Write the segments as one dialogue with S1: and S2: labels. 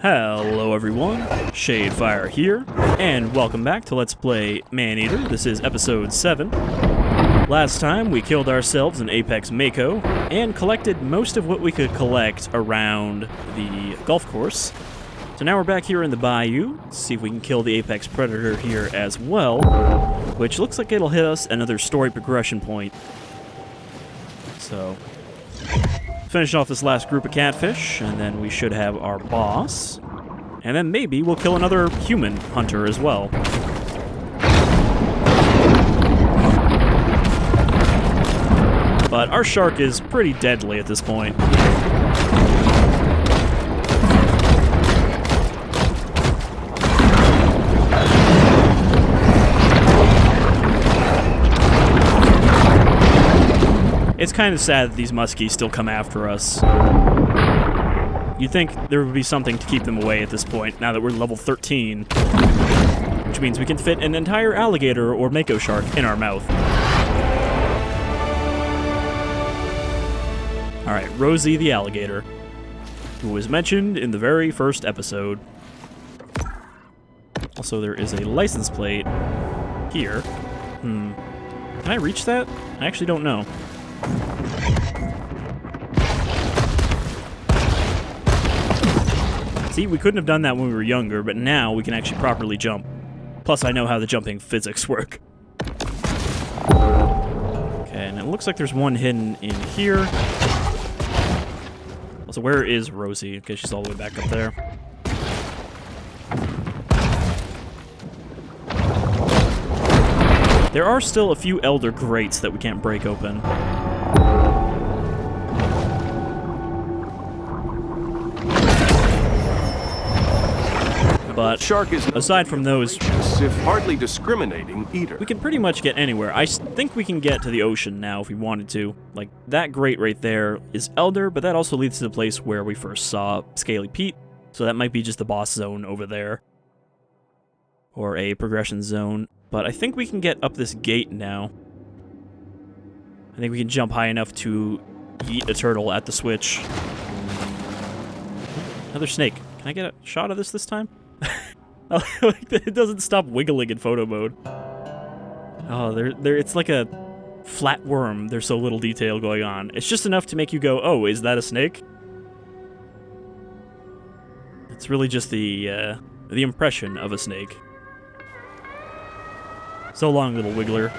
S1: Hello everyone, Shadefyre here, and welcome back to Let's Play Maneater. This is episode 7. Last time we killed ourselves an Apex Mako, and collected most of what we could collect around the golf course. So now we're back here in the bayou, let's see if we can kill the Apex Predator here as well, which looks like it'll hit us another story progression point. So, finish off this last group of catfish, and then we should have our boss. And then maybe we'll kill another human hunter as well. But our shark is pretty deadly at this point. It's kind of sad that these muskies still come after us. You'd think there would be something to keep them away at this point, now that we're level 13. Which means we can fit an entire alligator or mako shark in our mouth. Alright, Rosie the Alligator, who was mentioned in the very first episode. Also, there is a license plate here. Can I reach that? I actually don't know. See, we couldn't have done that when we were younger, but now we can actually properly jump. Plus, I know how the jumping physics work. Okay, and it looks like there's one hidden in here. Also, where is Rosie? Okay, she's all the way back up there. There are still a few elder grates that we can't break open. But
S2: shark is
S1: aside from those,
S2: if hardly discriminating eater.
S1: we can pretty much get anywhere. I think we can get to the ocean now if we wanted to. Like, that grate right there is elder, but that also leads to the place where we first saw Scaly Pete, so that might be just the boss zone over there. Or a progression zone. But I think we can get up this gate now. I think we can jump high enough to eat a turtle at the switch. Another snake. Can I get a shot of this time? It doesn't stop wiggling in photo mode. Oh, it's like a flat worm. There's so little detail going on. It's just enough to make you go, oh, is that a snake? It's really just the impression of a snake. So long, little wiggler.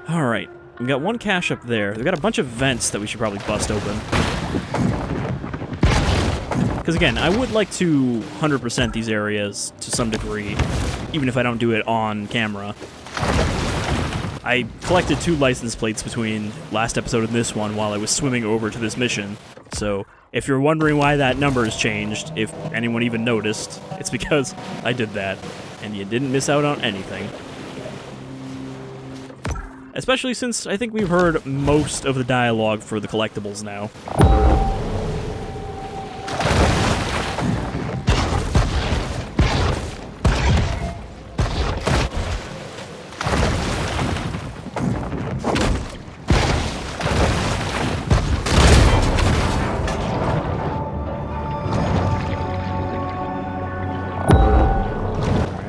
S1: Alright, we've got one cache up there. We've got a bunch of vents that we should probably bust open. Because again, I would like to 100% these areas to some degree, even if I don't do it on camera. I collected 2 license plates between last episode and this one while I was swimming over to this mission, so if you're wondering why that number has changed, if anyone even noticed, it's because I did that, and you didn't miss out on anything. Especially since I think we've heard most of the dialogue for the collectibles now.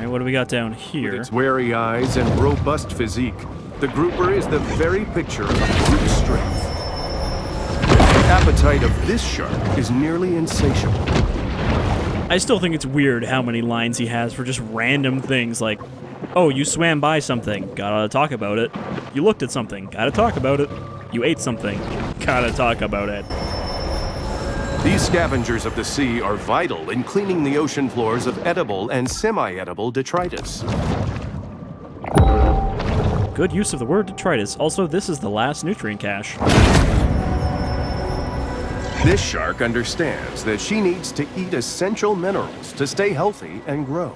S1: What do we got down here?
S2: With its wary eyes and robust physique, the grouper is the very picture of brute strength. The appetite of this shark is nearly insatiable.
S1: I still think it's weird how many lines he has for just random things like, oh, you swam by something, gotta talk about it. You looked at something, gotta talk about it. You ate something, gotta talk about it.
S2: These scavengers of the sea are vital in cleaning the ocean floors of edible and semi-edible detritus.
S1: Good use of the word detritus. Also, this is the last nutrient cache.
S2: This shark understands that she needs to eat essential minerals to stay healthy and grow.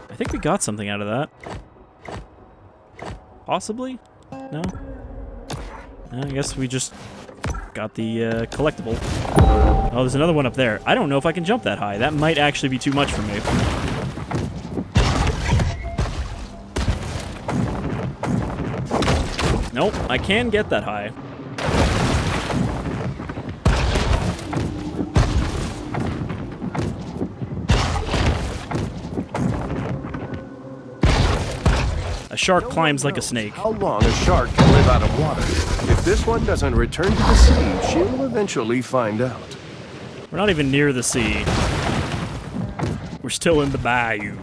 S1: I think we got something out of that. Possibly? No? I guess we just got the collectible. Oh, there's another one up there. I don't know if I can jump that high. That might actually be too much for me. Nope, I can get that high. A shark climbs like a snake.
S2: How long a shark can live out of water? If this one doesn't return to the sea, she'll eventually find out.
S1: We're not even near the sea. We're still in the bayou.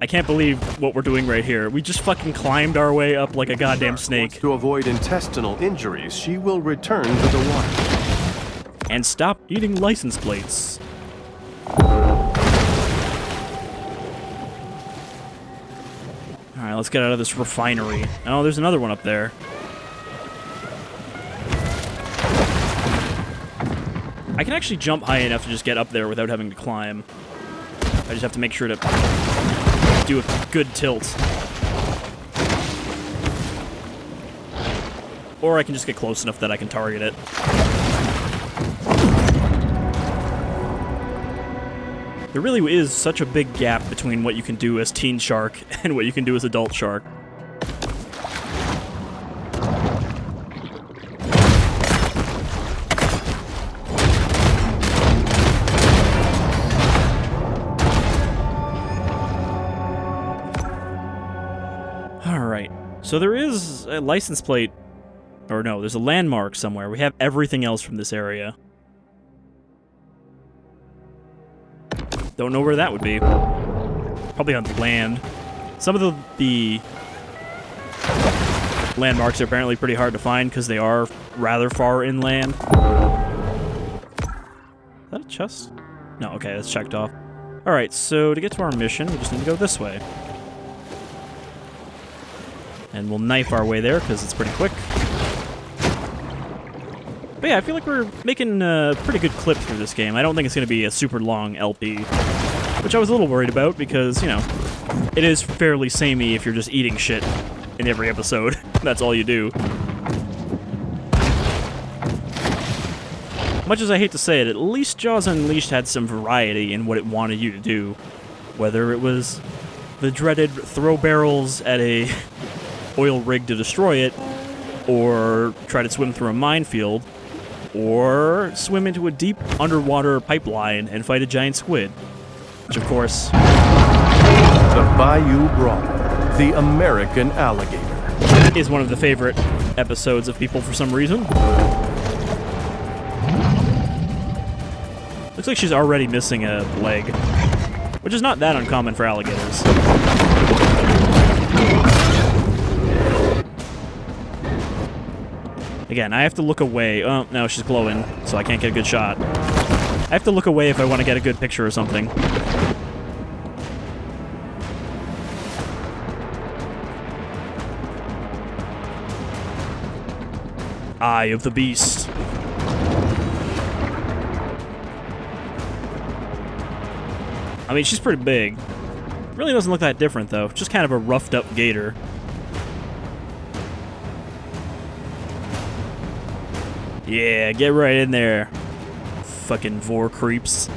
S1: I can't believe what we're doing right here. We just fucking climbed our way up like a goddamn snake.
S2: To avoid intestinal injuries, she will return to the water.
S1: And stop eating license plates. Alright, let's get out of this refinery. Oh, there's another one up there. I can actually jump high enough to just get up there without having to climb. I just have to make sure to do a good tilt. Or I can just get close enough that I can target it. There really is such a big gap between what you can do as teen shark and what you can do as adult shark. Alright, so there is a license plate, or no, there's a landmark somewhere. We have everything else from this area. Don't know where that would be. Probably on land. Some of the landmarks are apparently pretty hard to find because they are rather far inland. Is that a chest? No, okay, that's checked off. Alright, so to get to our mission, we just need to go this way. And we'll knife our way there because it's pretty quick. But yeah, I feel like we're making a pretty good clip through this game. I don't think it's going to be a super long LP, which I was a little worried about because, you know, it is fairly samey if you're just eating shit in every episode. That's all you do. Much as I hate to say it, at least Jaws Unleashed had some variety in what it wanted you to do. Whether it was the dreaded throw barrels at a oil rig to destroy it, or try to swim through a minefield, or swim into a deep underwater pipeline and fight a giant squid. Which, of course...
S2: The Bayou Brawler, the American alligator,
S1: is one of the favorite episodes of people for some reason. Looks like she's already missing a leg, which is not that uncommon for alligators. Again, I have to look away. Oh, no, she's glowing, so I can't get a good shot. I have to look away if I want to get a good picture or something. Eye of the Beast. I mean, she's pretty big. Really doesn't look that different, though. Just kind of a roughed-up gator. Yeah, get right in there. Fucking vor creeps.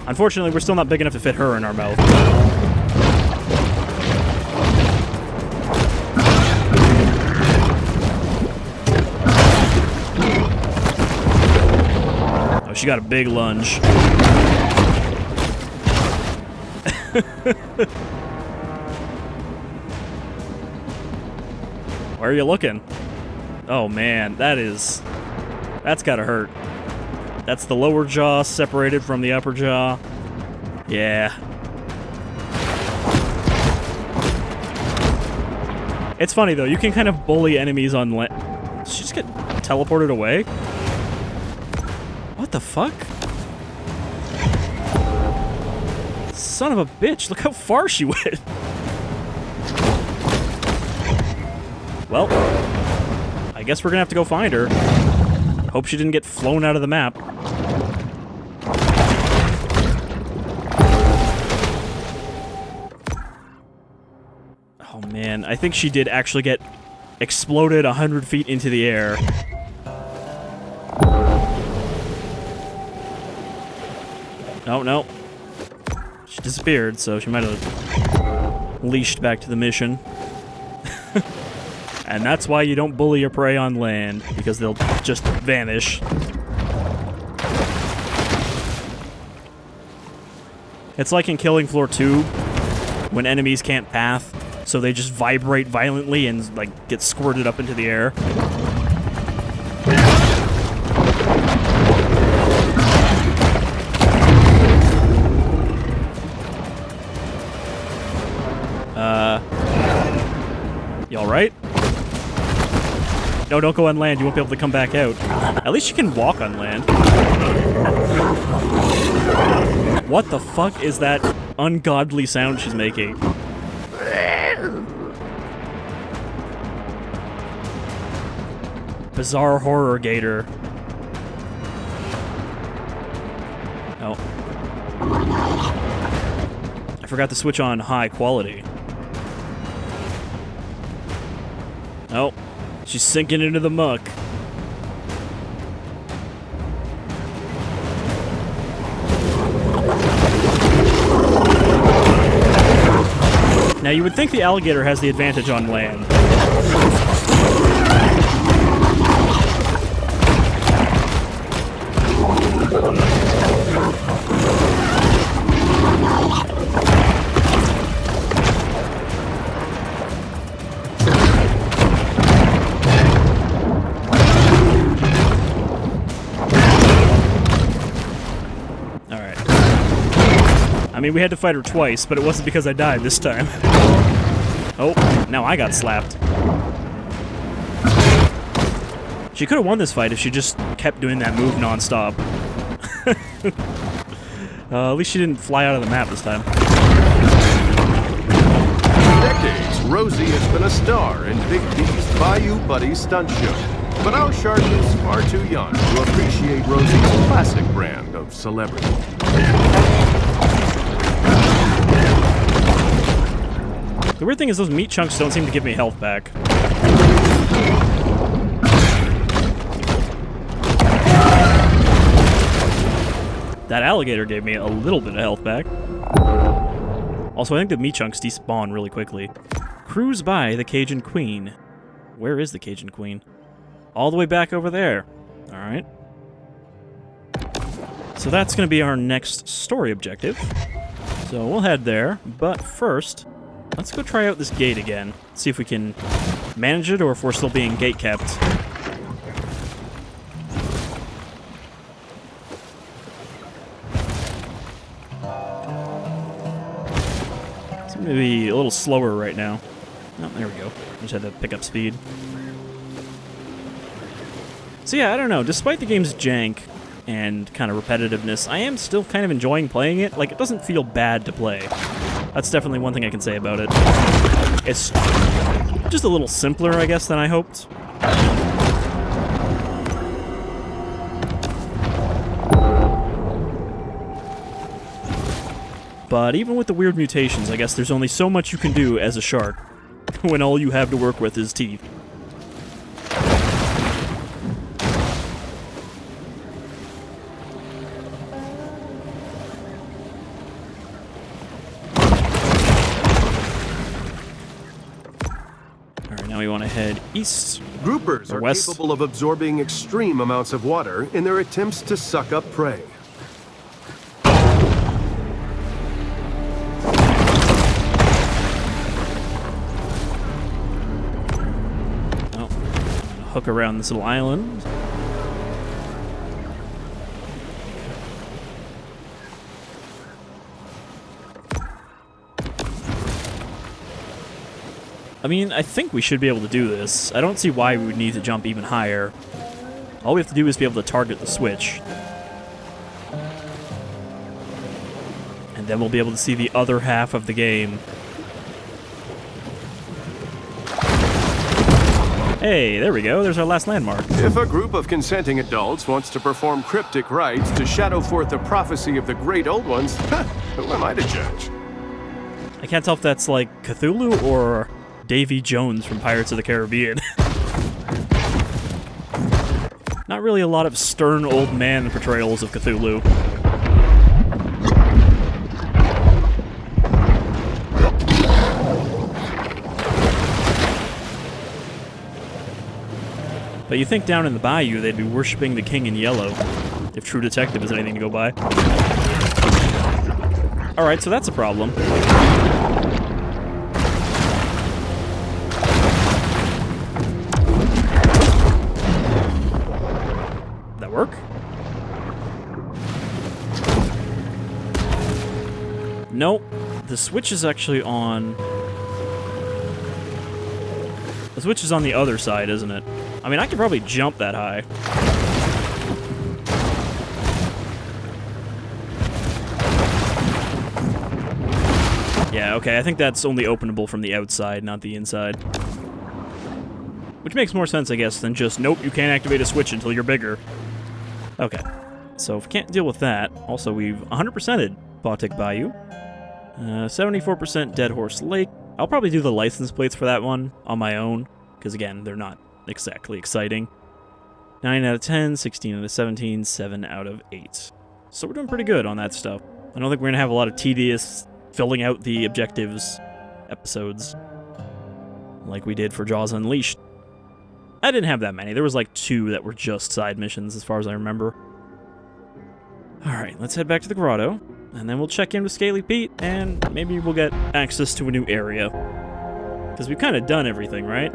S1: Unfortunately, we're still not big enough to fit her in our mouth. Oh, she got a big lunge. Where are you looking? Oh man, that's gotta hurt. That's the lower jaw separated from the upper jaw. Yeah. It's funny though, you can kind of bully enemies on land. Did she just get teleported away? What the fuck? Son of a bitch, look how far she went. Well, I guess we're gonna have to go find her. Hope she didn't get flown out of the map. Oh man, I think she did actually get exploded 100 feet into the air. Oh no. She disappeared, so she might have... leashed back to the mission. And that's why you don't bully your prey on land, because they'll just vanish. It's like in Killing Floor 2, when enemies can't path, so they just vibrate violently and, like, get squirted up into the air. You alright? No, don't go on land. You won't be able to come back out. At least you can walk on land. What the fuck is that ungodly sound she's making? Bizarre horror gator. Oh. I forgot to switch on high quality. Oh, she's sinking into the muck. Now, you would think the alligator has the advantage on land. I mean, we had to fight her twice, but it wasn't because I died this time. Oh, now I got slapped. She could have won this fight if she just kept doing that move non-stop. At least she didn't fly out of the map this time.
S2: For decades, Rosie has been a star in Big D's Bayou Buddy stunt show. But our shark is far too young to appreciate Rosie's classic brand of celebrity.
S1: The weird thing is those meat chunks don't seem to give me health back. That alligator gave me a little bit of health back. Also, I think the meat chunks despawn really quickly. Cruise by the Cajun Queen. Where is the Cajun Queen? All the way back over there. Alright. So that's going to be our next story objective. So we'll head there, but first, let's go try out this gate again. See if we can manage it or if we're still being gate kept. It's going to be a little slower right now. Oh, there we go. Just had to pick up speed. So yeah, I don't know. Despite the game's jank and kind of repetitiveness, I am still kind of enjoying playing it. Like, it doesn't feel bad to play. That's definitely one thing I can say about it. It's just a little simpler, I guess, than I hoped. But even with the weird mutations, I guess there's only so much you can do as a shark when all you have to work with is teeth. Now we want to head east.
S2: Groupers are
S1: west.
S2: capable of absorbing extreme amounts of water in their attempts to suck up prey.
S1: Oh, hook around this little island. I mean, I think we should be able to do this. I don't see why we would need to jump even higher. All we have to do is be able to target the switch. And then we'll be able to see the other half of the game. Hey, there we go. There's our last landmark.
S2: If a group of consenting adults wants to perform cryptic rites to shadow forth the prophecy of the great old ones, who am I to judge?
S1: I can't tell if that's like Cthulhu or Davy Jones from Pirates of the Caribbean. Not really a lot of stern old man portrayals of Cthulhu. But you think down in the bayou they'd be worshipping the king in yellow, if True Detective is anything to go by. Alright, so that's a problem. That work? Nope. The switch is actually on... The switch is on the other side, isn't it? I mean, I could probably jump that high. Yeah, okay, I think that's only openable from the outside, not the inside. Which makes more sense, I guess, than just, nope, you can't activate a switch until you're bigger. Okay, so if we can't deal with that, also we've 100%ed Fawtick Bayou. 74% Dead Horse Lake. I'll probably do the license plates for that one on my own, because again, they're not exactly exciting. 9 out of 10, 16 out of 17, 7 out of 8. So we're doing pretty good on that stuff. I don't think we're going to have a lot of tedious filling out the objectives episodes like we did for Jaws Unleashed. I didn't have that many. There was like 2 that were just side missions as far as I remember. Alright, let's head back to the grotto. And then we'll check in with Scaly Pete, and maybe we'll get access to a new area. Because we've kind of done everything, right?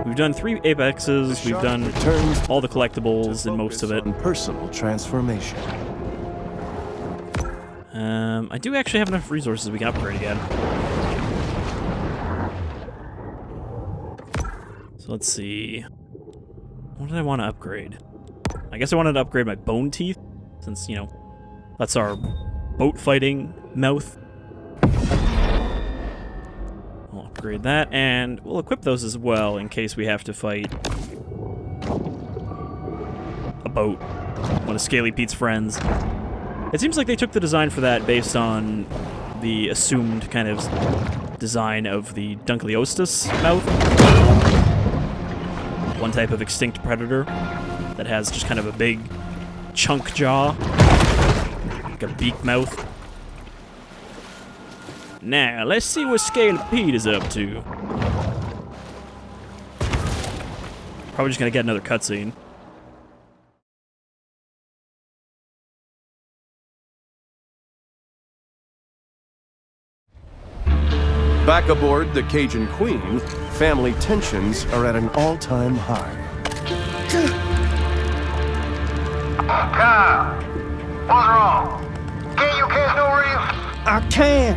S1: We've done 3 apexes, we've done all the collectibles and most of it.
S2: Personal transformation.
S1: I do actually have enough resources we can upgrade again. So let's see. What did I want to upgrade? I guess I wanted to upgrade my bone teeth, since, you know, that's our boat fighting mouth. We'll upgrade that, and we'll equip those as well in case we have to fight a boat, one of Scaly Pete's friends. It seems like they took the design for that based on the assumed kind of design of the Dunkleosteus mouth. One type of extinct predator that has just kind of a big chunk jaw. A beak mouth. Now, let's see what Scaly Pete is up to. Probably just gonna get another cutscene.
S2: Back aboard the Cajun Queen, family tensions are at an all-time high.
S3: Kyle, what's wrong? Can't you catch no reef?
S4: I can,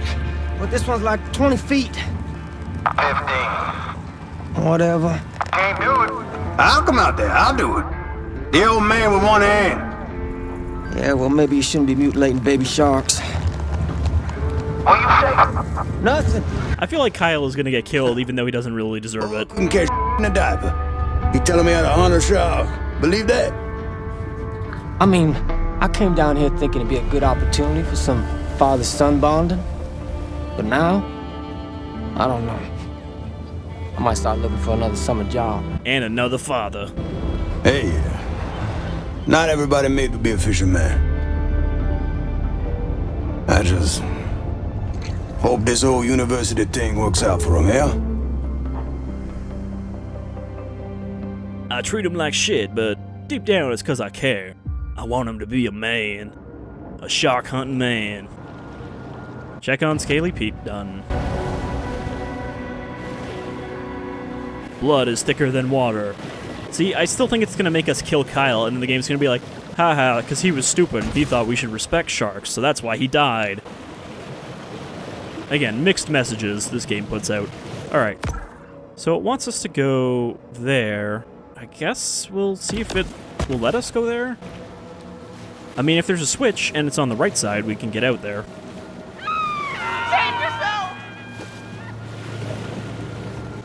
S4: but this one's like 20 feet.
S3: 15.
S4: Whatever.
S3: Can't do it. I'll come out there. I'll do it. The old man with one hand.
S4: Yeah, well, maybe you shouldn't be mutilating baby sharks.
S3: What you say?
S4: Nothing.
S1: I feel like Kyle is gonna get killed even though he doesn't really deserve it.
S5: Couldn't catch in a diaper. He telling me how to honor shark. Believe that?
S4: I mean, I came down here thinking it'd be a good opportunity for some father-son bonding. But now, I don't know. I might start looking for another summer job.
S1: And another father.
S5: Hey, not everybody made to be a fisherman. I just hope this whole university thing works out for him, yeah?
S1: I treat him like shit, but deep down it's because I care. I want him to be a man. A shark hunting man. Check on Scaly Pete, done. Blood is thicker than water. See, I still think it's gonna make us kill Kyle, and then the game's gonna be like, haha, because he was stupid. He thought we should respect sharks, so that's why he died. Again, mixed messages this game puts out. Alright. So it wants us to go there. I guess we'll see if it will let us go there. I mean, if there's a switch and it's on the right side, we can get out there.
S6: Save yourself!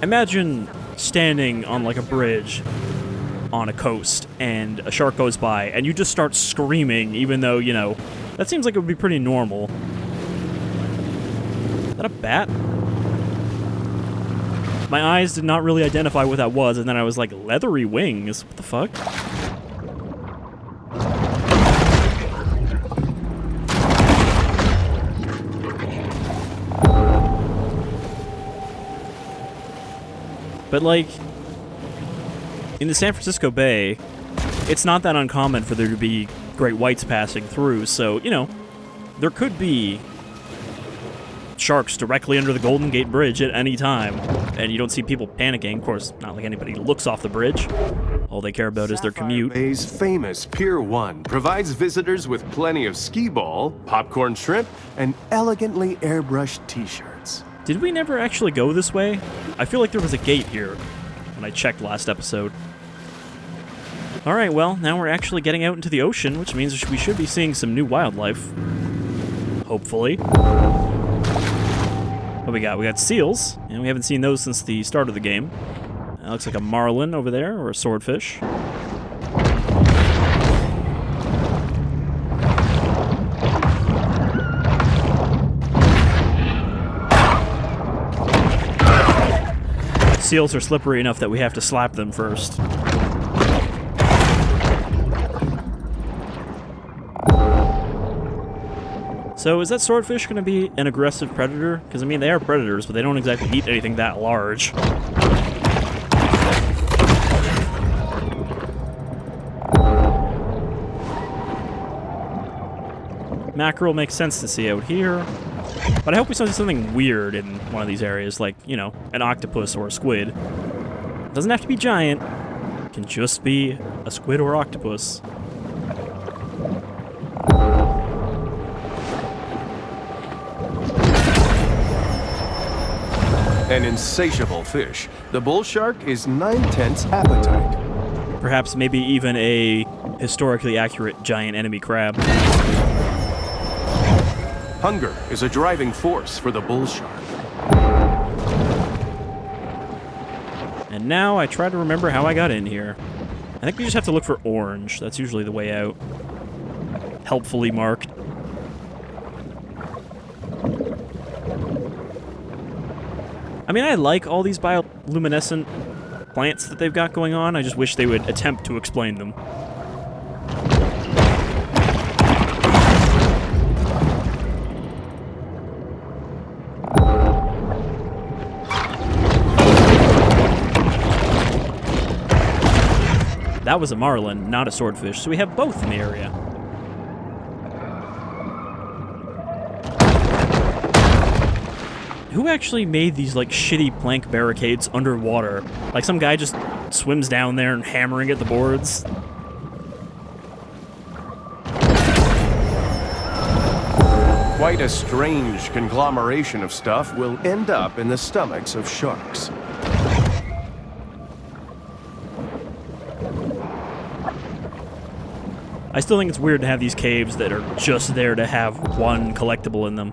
S1: Imagine standing on like a bridge on a coast and a shark goes by and you just start screaming even though, you know, that seems like it would be pretty normal. Is that a bat? My eyes did not really identify what that was, and then I was like, leathery wings? What the fuck? But like, In the San Francisco Bay, it's not that uncommon for there to be great whites passing through, so, you know, there could be sharks directly under the Golden Gate Bridge at any time, and you don't see people panicking. Of course, not like anybody looks off the bridge. All they care about is their commute.
S2: Bay's famous Pier 1 provides visitors with plenty of skee ball, popcorn shrimp, and elegantly airbrushed t-shirts.
S1: Did we never actually go this way? I feel like there was a gate here when I checked last episode. Alright, well, now we're actually getting out into the ocean, which means we should be seeing some new wildlife. Hopefully. What we got? We got seals, and we haven't seen those since the start of the game. That looks like a marlin over there, or a swordfish. Seals are slippery enough that we have to slap them first. So is that swordfish going to be an aggressive predator? Because, I mean, they are predators, but they don't exactly eat anything that large. Mackerel makes sense to see out here. But I hope we see something weird in one of these areas, like, you know, an octopus or a squid. It doesn't have to be giant. It can just be a squid or octopus.
S2: An insatiable fish, the bull shark is 9/10 appetite.
S1: Perhaps maybe even a historically accurate giant enemy crab.
S2: Hunger is a driving force for the bull shark.
S1: And now I try to remember how I got in here. I think we just have to look for orange. That's usually the way out. Helpfully marked. I mean, I like all these bioluminescent plants that they've got going on. I just wish they would attempt to explain them. That was a marlin, not a swordfish, so we have both in the area. Who actually made these, like, shitty plank barricades underwater? Like, some guy just swims down there and hammering at the boards?
S2: Quite a strange conglomeration of stuff will end up in the stomachs of sharks.
S1: I still think it's weird to have these caves that are just there to have one collectible in them.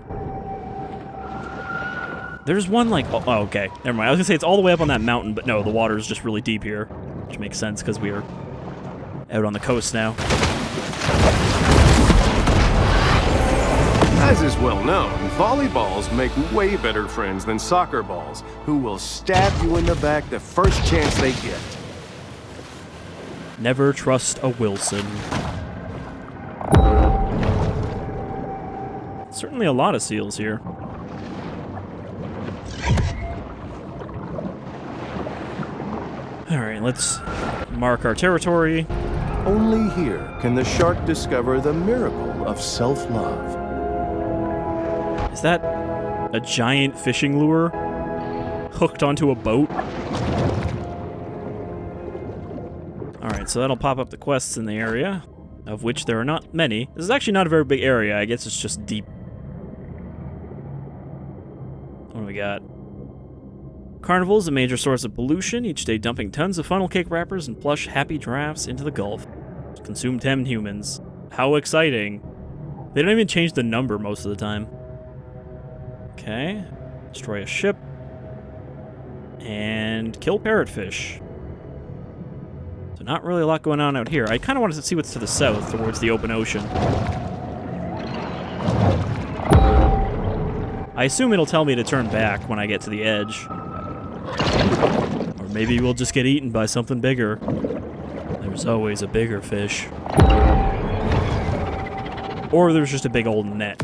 S1: There's one, like, oh, okay, never mind. I was gonna say it's all the way up on that mountain, but no, the water is just really deep here, which makes sense because we are out on the coast now.
S2: As is well known, volleyballs make way better friends than soccer balls, who will stab you in the back the first chance they get.
S1: Never trust a Wilson. Certainly a lot of seals here. Alright, let's mark our territory.
S2: Only here can the shark discover the miracle of self-love.
S1: Is that a giant fishing lure hooked onto a boat? Alright, so that'll pop up the quests in the area, of which there are not many. This is actually not a very big area, I guess it's just deep. What do we got? Carnival is a major source of pollution, each day dumping tons of funnel cake wrappers and plush happy giraffes into the Gulf. Consume 10 humans. How exciting. They don't even change the number most of the time. Okay. Destroy a ship. And kill parrotfish. So not really a lot going on out here. I kind of wanted to see what's to the south, towards the open ocean. I assume it'll tell me to turn back when I get to the edge. Or maybe we'll just get eaten by something bigger. There's always a bigger fish. Or there's just a big old net.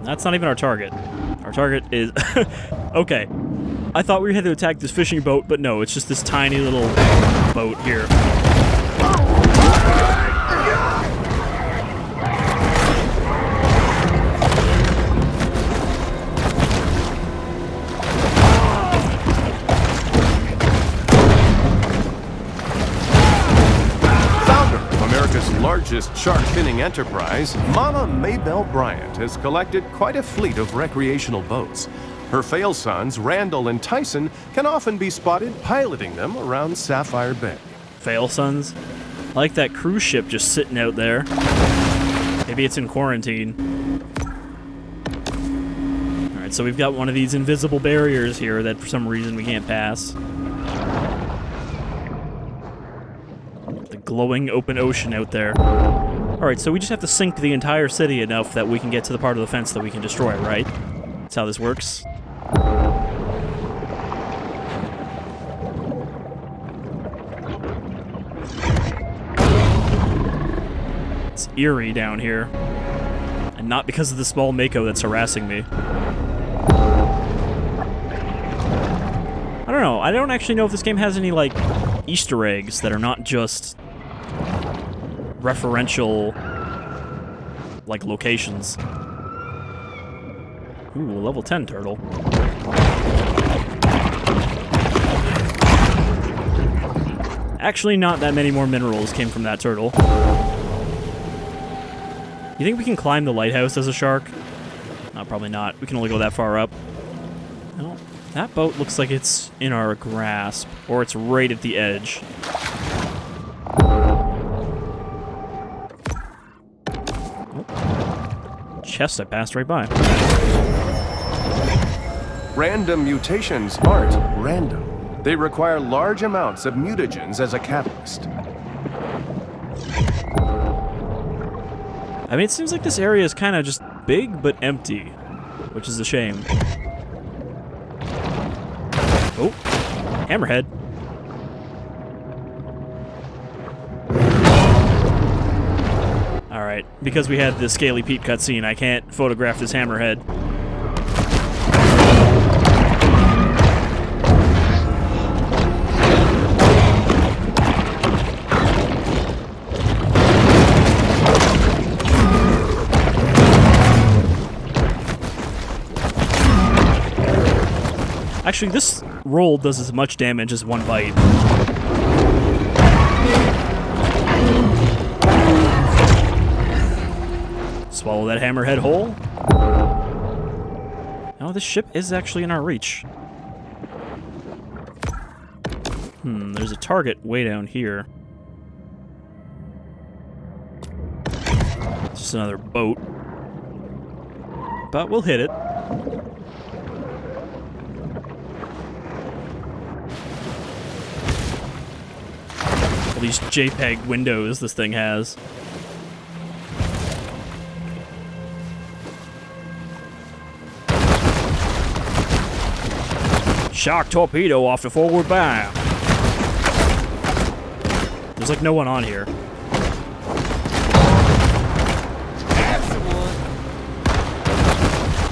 S1: That's not even our target. Our target is... Okay. I thought we had to attack this fishing boat, but no, it's just this tiny little boat here.
S2: Largest shark finning enterprise, Mama Maybelle Bryant has collected quite a fleet of recreational boats. Her fail sons, Randall and Tyson, can often be spotted piloting them around Sapphire Bay.
S1: Fail sons? I like that cruise ship just sitting out there. Maybe it's in quarantine. Alright, so we've got one of these invisible barriers here that for some reason we can't pass. Glowing open ocean out there. Alright, so we just have to sink the entire city enough that we can get to the part of the fence that we can destroy, right? That's how this works. It's eerie down here. And not because of the small Mako that's harassing me. I don't know. I don't actually know if this game has any, like, Easter eggs that are not just referential, like, locations. Ooh, level 10 turtle. Actually, not that many more minerals came from that turtle. You think we can climb the lighthouse as a shark? No, probably not. We can only go that far up. No, that boat looks like it's in our grasp, or it's right at the edge. Chest I passed right by.
S2: Random mutations aren't random. They require large amounts of mutagens as a catalyst.
S1: I mean, it seems like this area is kind of just big but empty, which is a shame. Oh, hammerhead. Alright, because we had the Scaly Pete cutscene, I can't photograph this hammerhead. Actually, this roll does as much damage as one bite. Swallow that hammerhead whole. Oh, this ship is actually in our reach. There's a target way down here. It's just another boat. But we'll hit it. All these JPEG windows this thing has. Shock torpedo off the forward bow. There's like no one on here.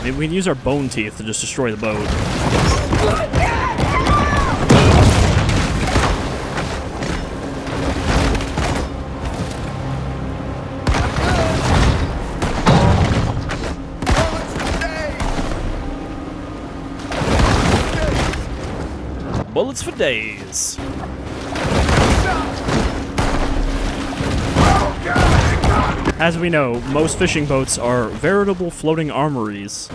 S1: Maybe we can use our bone teeth to just destroy the boat. Bullets for days. As we know, most fishing boats are veritable floating armories.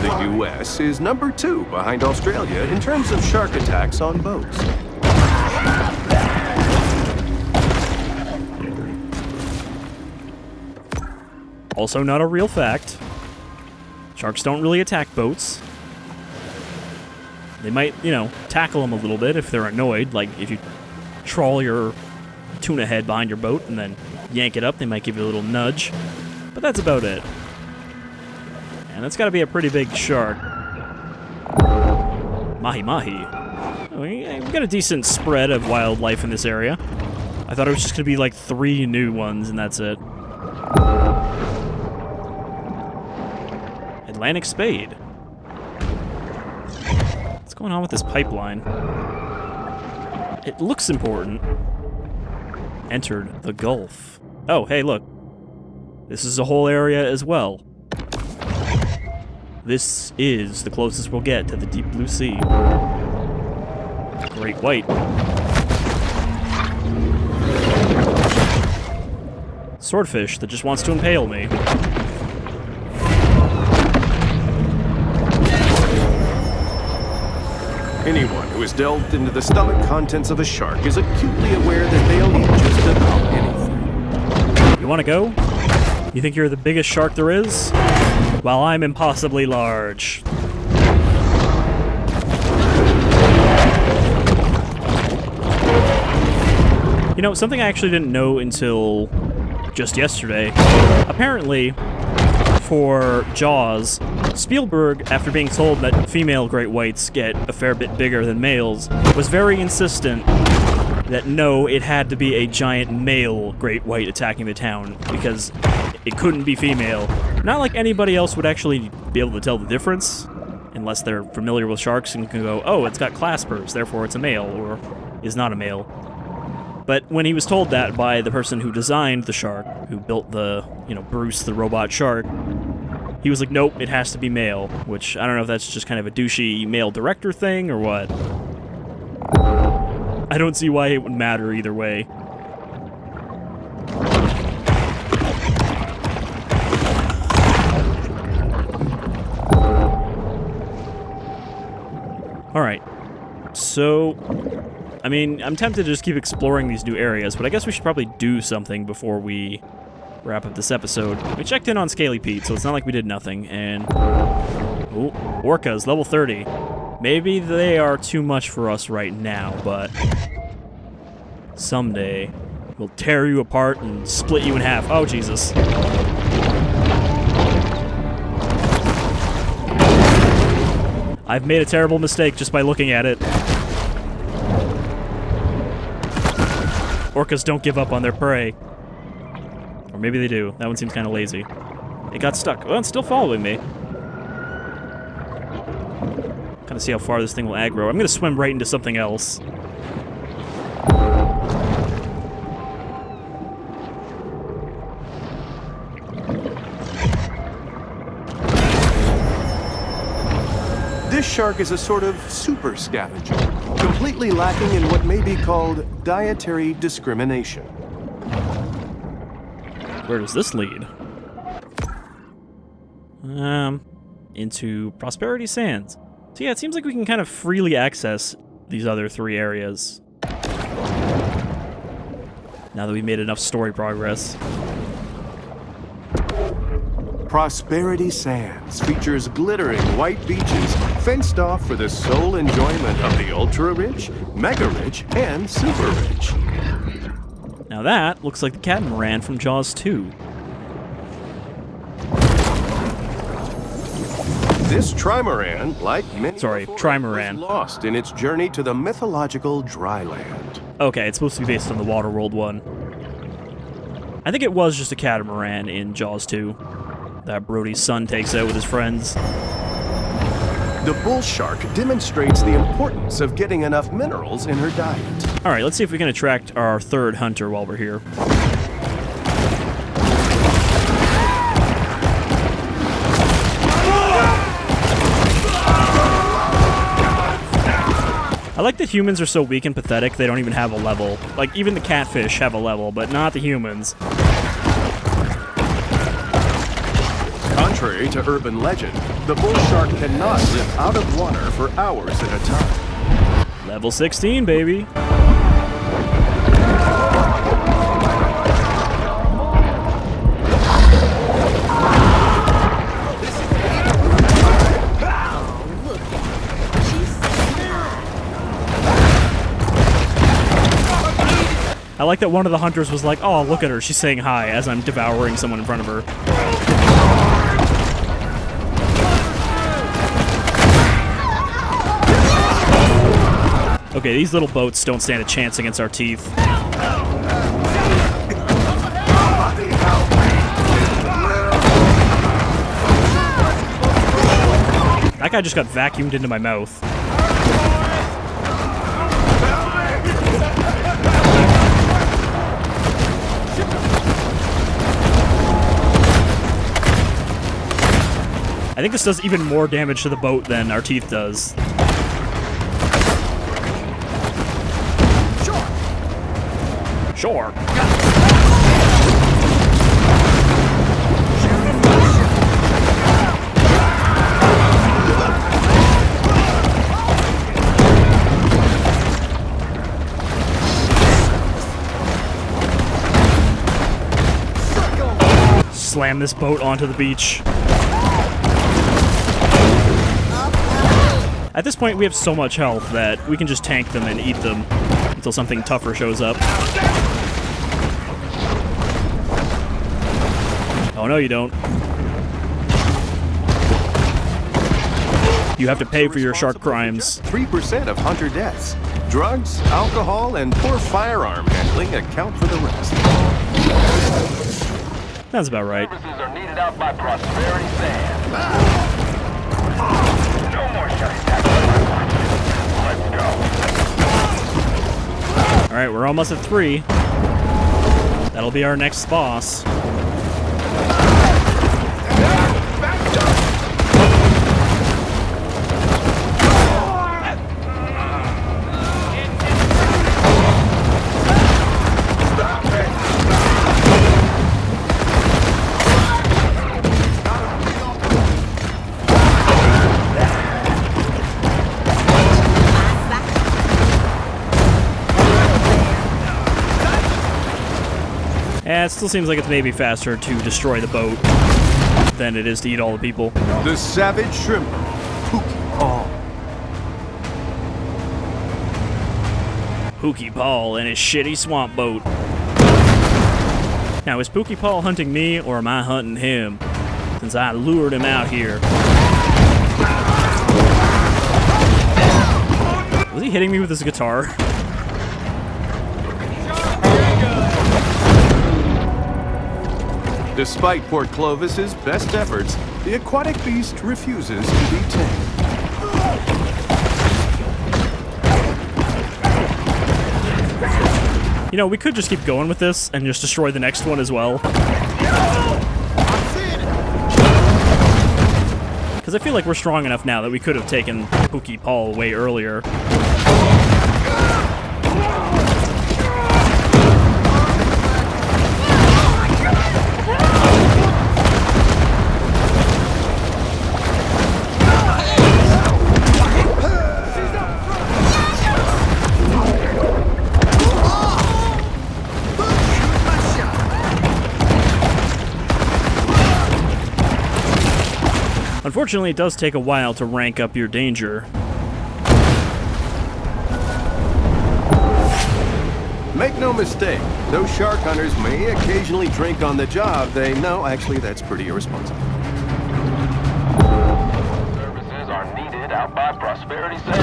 S2: The U.S. is number 2 behind Australia in terms of shark attacks on boats.
S1: Also not a real fact. Sharks don't really attack boats. They might, you know, tackle them a little bit if they're annoyed. Like, if you trawl your tuna head behind your boat and then yank it up, they might give you a little nudge. But that's about it. And that's got to be a pretty big shark. Mahi-mahi. We got a decent spread of wildlife in this area. I thought it was just going to be like 3 new ones, and that's it. Atlantic Spade. What's going on with this pipeline? It looks important. Entered the Gulf. Oh, hey, look. This is a whole area as well. This is the closest we'll get to the deep blue sea. Great white. Swordfish that just wants to impale me.
S2: Anyone who has delved into the stomach contents of a shark is acutely aware that they'll eat just about anything.
S1: You want to go? You think you're the biggest shark there is? Well, I'm impossibly large. You know, something I actually didn't know until just yesterday. Apparently, for Jaws, Spielberg, after being told that female great whites get a fair bit bigger than males, was very insistent that no, it had to be a giant male great white attacking the town, because it couldn't be female. Not like anybody else would actually be able to tell the difference, unless they're familiar with sharks and can go, oh, it's got claspers, therefore it's a male, or is not a male. But when he was told that by the person who designed the shark, who built the, Bruce the robot shark, he was like, nope, it has to be male, which I don't know if that's just kind of a douchey male director thing or what. I don't see why it would matter either way. Alright, so, I mean, I'm tempted to just keep exploring these new areas, but I guess we should probably do something before we wrap up this episode. We checked in on Scaly Pete, so it's not like we did nothing, and... Ooh, orcas, level 30. Maybe they are too much for us right now, but... someday, we'll tear you apart and split you in half. Oh, Jesus. I've made a terrible mistake just by looking at it. Orcas don't give up on their prey. Or maybe they do. That one seems kind of lazy. It got stuck. Oh, it's still following me. Kind of see how far this thing will aggro. I'm going to swim right into something else.
S2: This shark is a sort of super scavenger, completely lacking in what may be called dietary discrimination.
S1: Where does this lead? Into Prosperity Sands. So yeah, it seems like we can kind of freely access these other three areas. Now that we've made enough story progress.
S2: Prosperity Sands features glittering white beaches fenced off for the sole enjoyment of the ultra-rich, mega-rich, and super-rich.
S1: Now that looks like the catamaran from Jaws 2.
S2: This trimaran, like many
S1: trimaran,
S2: was lost in its journey to the mythological dry land.
S1: Okay, it's supposed to be based on the Waterworld one. I think it was just a catamaran in Jaws 2 that Brody's son takes out with his friends.
S2: The bull shark demonstrates the importance of getting enough minerals in her diet.
S1: Alright, let's see if we can attract our third hunter while we're here. I like that humans are so weak and pathetic they don't even have a level. Like, even the catfish have a level, but not the humans.
S2: Contrary to urban legend, the bull shark cannot live out of water for hours at a time.
S1: Level 16, baby. I like that one of the hunters was like, oh, look at her, she's saying hi as I'm devouring someone in front of her. Okay, these little boats don't stand a chance against our teeth. That guy just got vacuumed into my mouth. I think this does even more damage to the boat than our teeth does. Sure. Slam this boat onto the beach. At this point, we have so much health that we can just tank them and eat them until something tougher shows up. Oh, no, you don't. You have to pay for your shark crimes.
S2: 3% of hunter deaths. Drugs, alcohol, and poor firearm handling account for the rest.
S1: That's about right.
S7: Services are needed out by Prosperity Sand. No more shutting down. Let's go.
S1: Alright, we're almost at 3. That'll be our next boss. Yeah, it still seems like it's maybe faster to destroy the boat than it is to eat all the people.
S2: The Savage Shrimper. Pookie Paul.
S1: Pookie Paul and his shitty swamp boat. Now, is Pookie Paul hunting me, or am I hunting him? Since I lured him out here. Was he hitting me with his guitar?
S2: Despite Port Clovis's best efforts, the aquatic beast refuses to be tamed.
S1: You know, we could just keep going with this and just destroy the next one as well. Because I feel like we're strong enough now that we could have taken Pookie Paul way earlier. Unfortunately, it does take a while to rank up your danger.
S2: Make no mistake, those shark hunters may occasionally drink on the job. They know, actually, that's pretty irresponsible.
S7: Services are needed out by Prosperity Sand.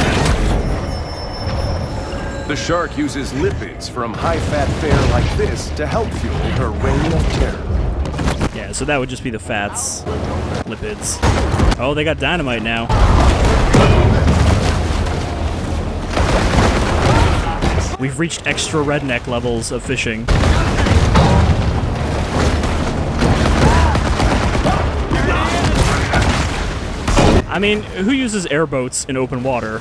S2: The shark uses lipids from high-fat fare like this to help fuel her reign of terror.
S1: Yeah, so that would just be the fats. Lipids. Oh, they got dynamite now. We've reached extra redneck levels of fishing. I mean, who uses airboats in open water?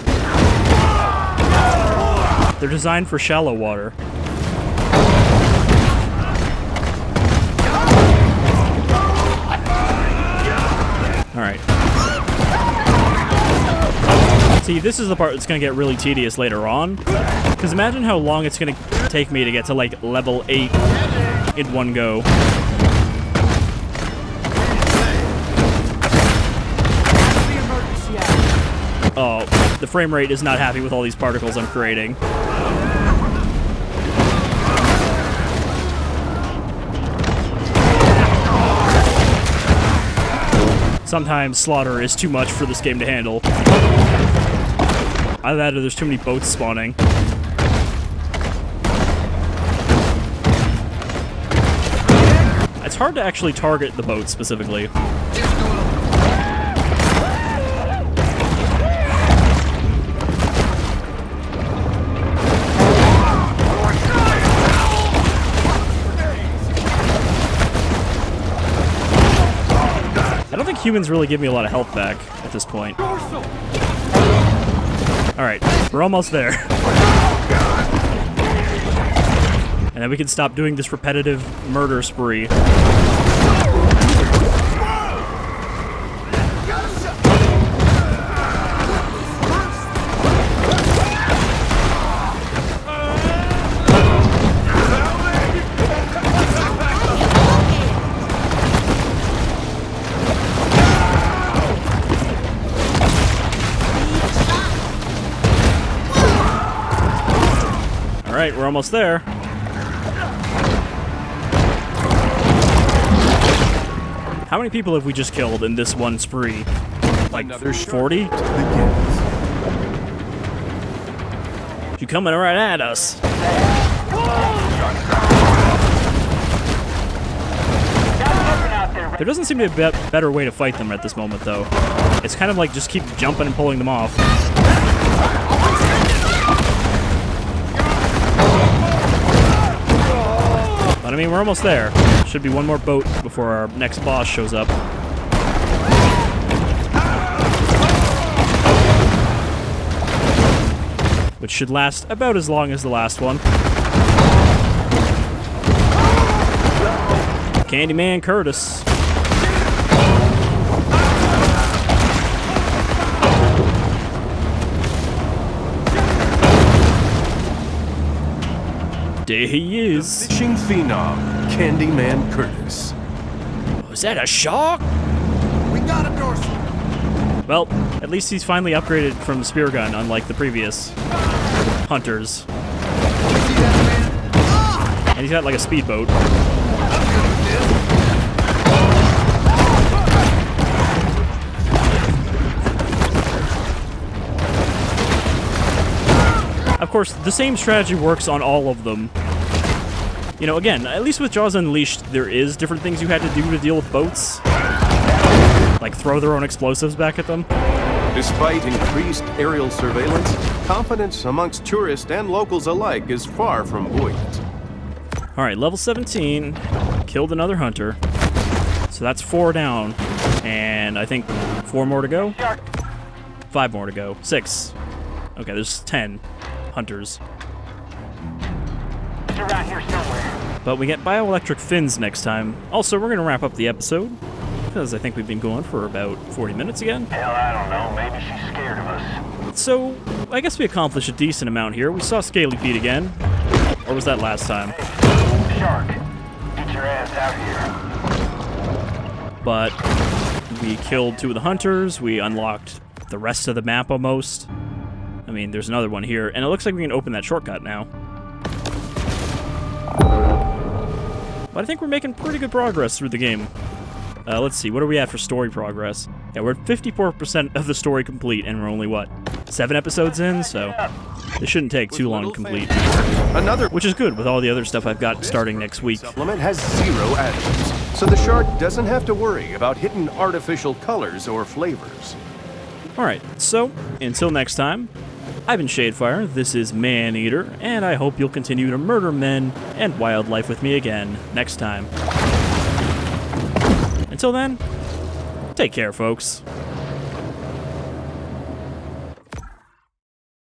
S1: They're designed for shallow water. Alright. See, this is the part that's going to get really tedious later on. Because imagine how long it's going to take me to get to, like, level 8 in one go. Oh, the frame rate is not happy with all these particles I'm creating. Sometimes slaughter is too much for this game to handle. Either that or there's too many boats spawning. It's hard to actually target the boat specifically. humans really give me a lot of health back at this point. Alright, we're almost there. And then we can stop doing this repetitive murder spree. Alright, we're almost there. How many people have we just killed in this one spree? Like 40? You coming right at us. There doesn't seem to be a better way to fight them at this moment, though. It's kind of like just keep jumping and pulling them off. But I mean, we're almost there. Should be one more boat before our next boss shows up. Which should last about as long as the last one. Candyman Curtis. There he is.
S2: Fishing phenom, Candyman Curtis.
S1: Was that a shark?
S3: We got a dorsal.
S1: Well, at least he's finally upgraded from spear gun, unlike the previous hunters. And he's got like a speedboat. Of course, the same strategy works on all of them. You know, again, at least with Jaws Unleashed, there is different things you had to do to deal with boats. Like throw their own explosives back at them.
S2: Despite increased aerial surveillance, confidence amongst tourists and locals alike is far from buoyant.
S1: Alright, level 17. Killed another hunter. So that's 4 down. And I think 4 more to go? 5 more to go. 6. Okay, there's 10 hunters.
S7: It's around here somewhere.
S1: But we get bioelectric fins next time. Also, we're going to wrap up the episode, because I think we've been going for about 40 minutes again.
S7: Hell, I don't know. Maybe she's scared of us.
S1: So, I guess we accomplished a decent amount here. We saw Scaly Pete again. Or was that last time?
S7: Shark, get your ass out here.
S1: But we killed 2 of the hunters. We unlocked the rest of the map almost. I mean, there's another one here, and it looks like we can open that shortcut now. But I think we're making pretty good progress through the game. Let's see, what are we at for story progress? Yeah, we're at 54% of the story complete, and we're only, what, 7 episodes in? So this shouldn't take too long to complete.
S2: Another
S1: Which is good with all the other stuff I've got starting next week.
S2: supplement has 0 additives, so the shark doesn't have to worry about hidden artificial colors or flavors.
S1: Alright, so, until next time, I've been Shadefyre, this is Maneater, and I hope you'll continue to murder men and wildlife with me again next time. Until then, take care, folks.